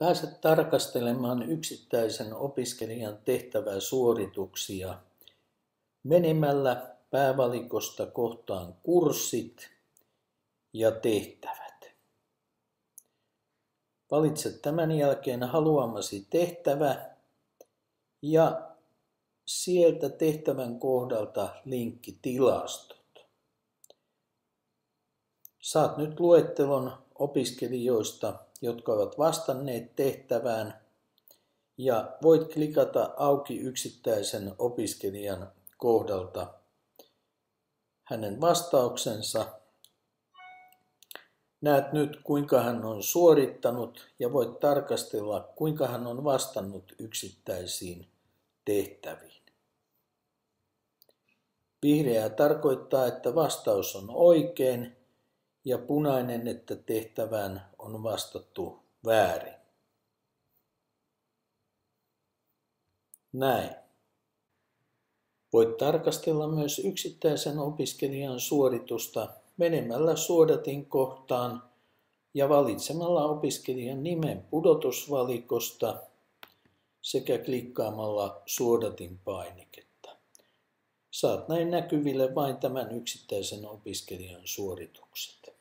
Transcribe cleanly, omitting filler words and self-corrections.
Pääset tarkastelemaan yksittäisen opiskelijan tehtävää suorituksia menemällä päävalikosta kohtaan kurssit ja tehtävät. Valitse tämän jälkeen haluamasi tehtävä ja sieltä tehtävän kohdalta linkki tilastot. Saat nyt luettelon opiskelijoista, jotka ovat vastanneet tehtävään, ja voit klikata auki yksittäisen opiskelijan kohdalta hänen vastauksensa. Näet nyt, kuinka hän on suorittanut, ja voit tarkastella, kuinka hän on vastannut yksittäisiin tehtäviin. Vihreä tarkoittaa, että vastaus on oikein, ja punainen, että tehtävään on vastattu väärin. Näin. Voit tarkastella myös yksittäisen opiskelijan suoritusta menemällä suodatin kohtaan ja valitsemalla opiskelijan nimen pudotusvalikosta sekä klikkaamalla suodatin painiketta. Saat näin näkyville vain tämän yksittäisen opiskelijan suoritukset.